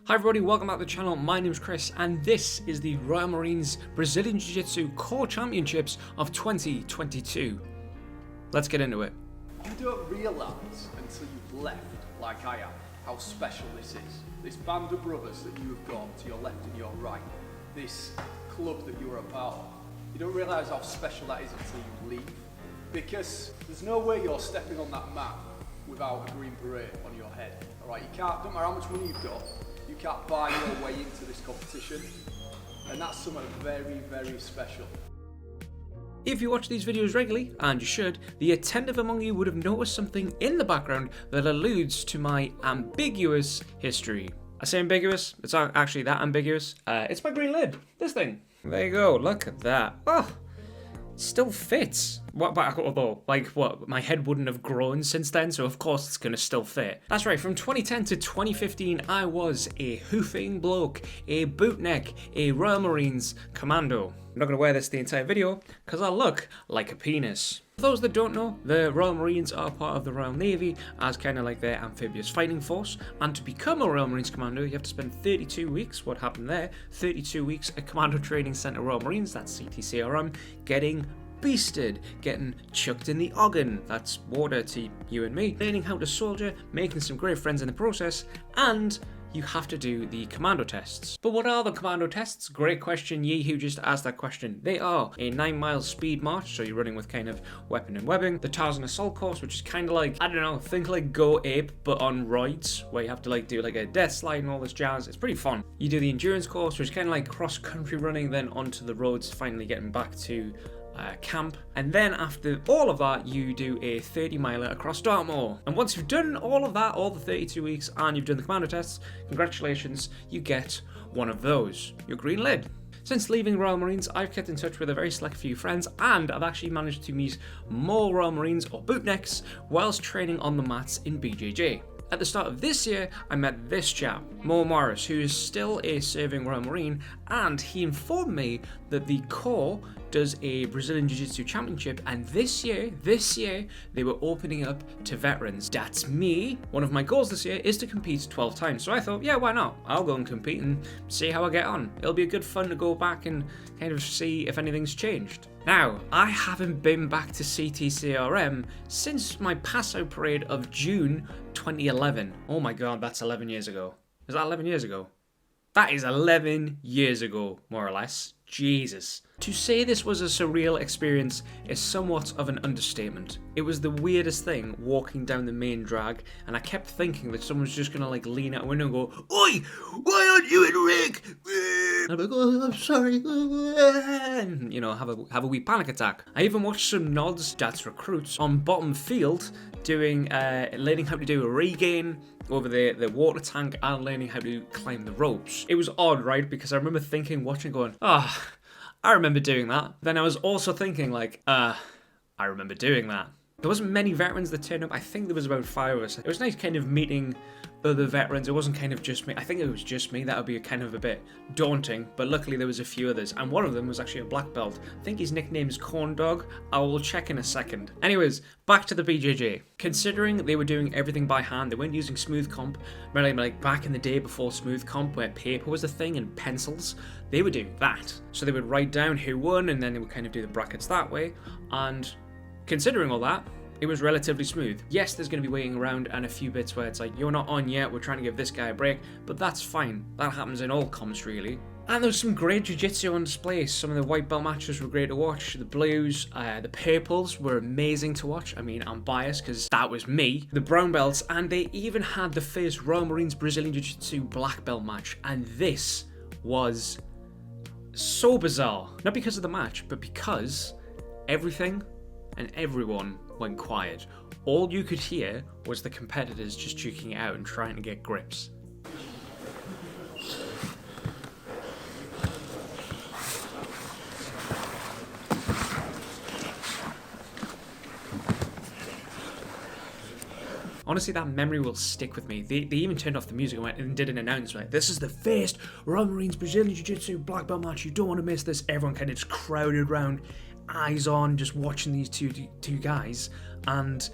Hi everybody, welcome back to the channel. My name's Chris and this is the Royal Marines Brazilian Jiu Jitsu Core Championships of 2022. Let's get into it. You don't realise until you've left, like I have, how special this is. This band of brothers that you have got to your left and your right, this club that you're a part of. You don't realise how special that is until you leave. Because there's no way you're stepping on that mat without a green beret on your head. Alright, you can't, don't matter how much money you've got, you can't buy your way into this competition. And that's something very, very special. If you watch these videos regularly, and you should, the attentive among you would have noticed something in the background that alludes to my ambiguous history. I say ambiguous, it's not actually that ambiguous. It's my green lid, this thing. There you go, look at that. Oh, it still fits. Although, my head wouldn't have grown since then, so of course it's gonna still fit. That's right, from 2010 to 2015, I was a hoofing bloke, a bootneck, a Royal Marines commando. I'm not gonna wear this the entire video, because I look like a penis. For those that don't know, the Royal Marines are part of the Royal Navy as kind of like their amphibious fighting force, and to become a Royal Marines commando, you have to spend 32 weeks, what happened there, 32 weeks at Commando Training Centre Royal Marines, that's CTCRM, getting beasted, getting chucked in the oggin, that's water to you and me, learning how to soldier, making some great friends in the process, and you have to do the commando tests. But what are the commando tests? Great question, ye who just asked that question. They are a 9-mile speed march, so you're running with kind of weapon and webbing. The Tarzan assault course, which is kind of like, I don't know, think like Go Ape, but on roids, where you have to like do like a death slide and all this jazz. It's pretty fun. You do the endurance course, which is kind of like cross-country running, then onto the roads, finally getting back to camp, and then after all of that you do a 30-miler across Dartmoor. And once you've done all of that, all the 32 weeks, and you've done the commando tests, congratulations, you get one of those, your green lid. Since leaving Royal Marines, I've kept in touch with a very select few friends, and I've actually managed to meet more Royal Marines or bootnecks whilst training on the mats in BJJ. At the start of this year, I met this chap, Noir, who is still a serving Royal Marine, and he informed me that the Corps does a Brazilian Jiu-Jitsu Championship, and this year, they were opening up to veterans. That's me. One of my goals this year is to compete 12 times, so I thought, yeah, why not? I'll go and compete and see how I get on. It'll be a good fun to go back and kind of see if anything's changed. Now, I haven't been back to CTCRM since my pass-out parade of June 2011. Oh my god, that's 11 years ago. Is that 11 years ago? That is 11 years ago, more or less. Jesus. To say this was a surreal experience is somewhat of an understatement. It was the weirdest thing walking down the main drag, and I kept thinking that someone was just gonna like lean out a window and go, "Oi, why aren't you in rig?" And I'd be like, "Oh, I'm sorry." And, you know, have a wee panic attack. I even watched some nods, Dad's recruits, on bottom field doing learning how to do a regain over the water tank and learning how to climb the ropes. It was odd, right? Because I remember thinking, watching, going, I remember doing that. Then I was also thinking like, I remember doing that. There wasn't many veterans that turned up. I think there was about 5 of us. It was nice kind of meeting other veterans. It wasn't kind of just me. I think it was just me. That would be kind of a bit daunting, but luckily there was a few others, and one of them was actually a black belt. I think his nickname is Corn Dog. I will check in a second. Anyways, back to the BJJ. Considering they were doing everything by hand, they weren't using smooth comp. Remember, like back in the day before smooth comp, where paper was a thing and pencils, they were doing that. So they would write down who won, and then they would kind of do the brackets that way. And considering all that, it was relatively smooth. Yes, there's going to be waiting around and a few bits where it's like, you're not on yet, we're trying to give this guy a break, but that's fine. That happens in all comps, really. And there was some great jiu-jitsu on display. Some of the white belt matches were great to watch. The blues, the purples were amazing to watch. I mean, I'm biased because that was me. The brown belts, and they even had the first Royal Marines Brazilian Jiu-Jitsu black belt match, and this was so bizarre. Not because of the match, but because everything and everyone went quiet. All you could hear was the competitors just duking it out and trying to get grips. Honestly, that memory will stick with me. They even turned off the music and went and did an announcement. This is the first Royal Marines Brazilian Jiu-Jitsu black belt match. You don't want to miss this. Everyone kind of just crowded around, eyes on, just watching these two guys. And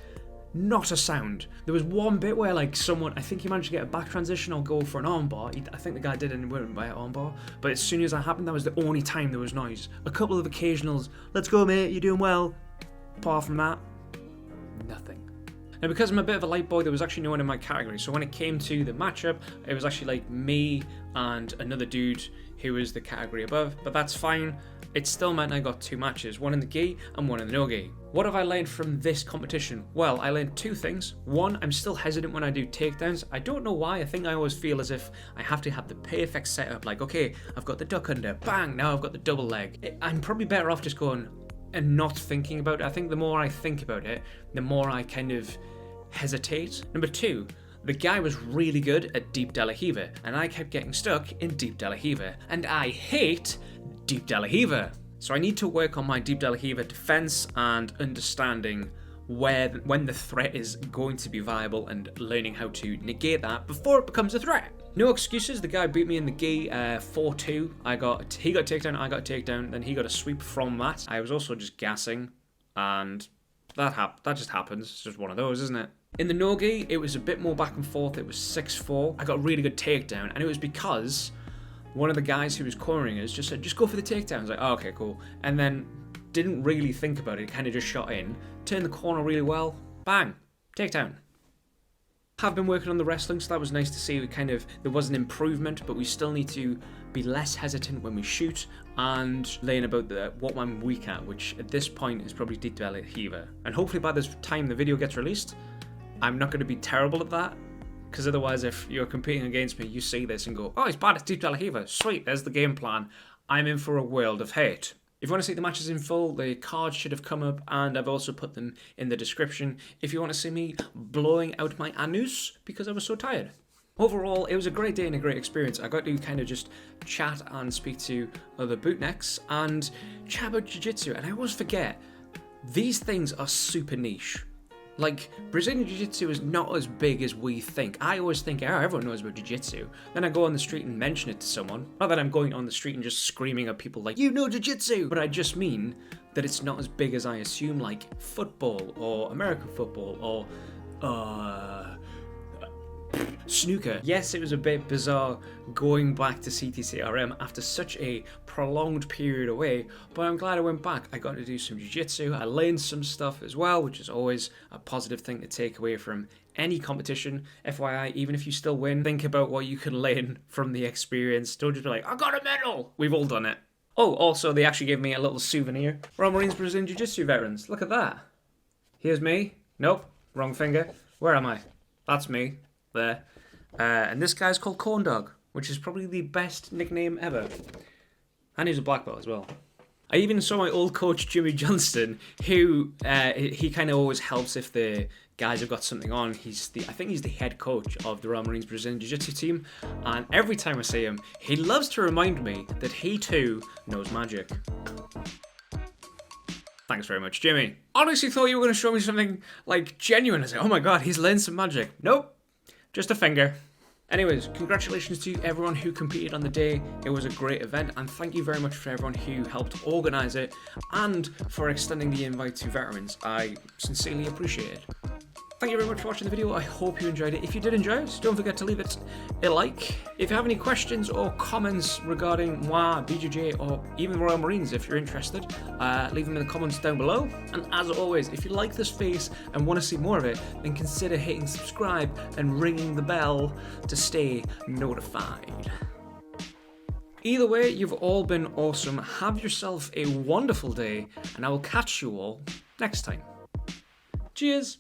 Not a sound. There was one bit where like someone, I think he managed to get a back transition or go for an armbar. I think the guy did and went by an armbar. But as soon as that happened, that was the only time there was noise. A couple of occasionals, let's go mate, you're doing well. Apart from that, nothing. Now because I'm a bit of a light boy, there was actually no one in my category. So when it came to the matchup, it was actually like me and another dude who was the category above. But that's fine. It still meant I got 2 matches, one in the gi and one in the no gi. What have I learned from this competition? Well, I learned 2 things. One, I'm still hesitant when I do takedowns. I don't know why. I think I always feel as if I have to have the perfect setup. Like, okay, I've got the duck under, bang, now I've got the double leg. I'm probably better off just going and not thinking about it. I think the more I think about it, the more I kind of hesitate. Number 2, the guy was really good at deep de la Riva, and I kept getting stuck in deep de la Riva, and I hate deep de la Riva. So I need to work on my deep de la Riva defense and understanding when the threat is going to be viable and learning how to negate that before it becomes a threat. No excuses, the guy beat me in the gi 4-2. He got a takedown, I got a takedown, then he got a sweep from that. I was also just gassing, and that just happens. It's just one of those, isn't it? In the no-gi, it was a bit more back and forth. It was 6-4. I got a really good takedown, and it was because one of the guys who was cornering us just said, just go for the takedown. I was like, oh, okay, cool. And then didn't really think about it, kind of just shot in, turned the corner really well, bang, takedown. Have been working on the wrestling, so that was nice to see. There was an improvement, but we still need to be less hesitant when we shoot and learn about what I'm weak at, which at this point is probably deep de la Riva. And hopefully by the time the video gets released, I'm not going to be terrible at that, because otherwise if you're competing against me, you see this and go, oh, he's bad at deep de la Riva. Sweet, there's the game plan. I'm in for a world of hate. If you want to see the matches in full, the cards should have come up, and I've also put them in the description if you want to see me blowing out my anus because I was so tired. Overall, it was a great day and a great experience. I got to kind of just chat and speak to other bootnecks and chat about jiu-jitsu, and I always forget, these things are super niche. Like, Brazilian Jiu-Jitsu is not as big as we think. I always think, oh, everyone knows about Jiu-Jitsu. Then I go on the street and mention it to someone. Not that I'm going on the street and just screaming at people like, you know Jiu-Jitsu! But I just mean that it's not as big as I assume, like football or American football or, snooker. Yes, it was a bit bizarre going back to CTCRM after such a prolonged period away, but I'm glad I went back. I got to do some jiu-jitsu, I learned some stuff as well, which is always a positive thing to take away from any competition. FYI, even if you still win, think about what you can learn from the experience. Don't just be like, I got a medal! We've all done it. Oh, also, they actually gave me a little souvenir. Royal Marines Brazilian Jiu-Jitsu veterans. Look at that. Here's me. Nope, wrong finger. Where am I? That's me. There. And this guy's called Corn Dog, which is probably the best nickname ever. And he's a black belt as well. I even saw my old coach, Jimmy Johnstone, who he kind of always helps if the guys have got something on. I think he's the head coach of the Royal Marines Brazilian Jiu-Jitsu team. And every time I see him, he loves to remind me that he too knows magic. Thanks very much, Jimmy. Honestly thought you were going to show me something like genuine. I was like, oh my god, he's learned some magic. Nope. Just a finger. Anyways, congratulations to everyone who competed on the day. It was a great event, and thank you very much for everyone who helped organise it and for extending the invite to veterans. I sincerely appreciate it. Thank you very much for watching the video. I hope you enjoyed it. If you did enjoy it, don't forget to leave it a like. If you have any questions or comments regarding Noir, BJJ, or even Royal Marines, if you're interested, leave them in the comments down below. And as always, if you like this face and want to see more of it, then consider hitting subscribe and ringing the bell to stay notified. Either way, you've all been awesome. Have yourself a wonderful day, and I will catch you all next time. Cheers!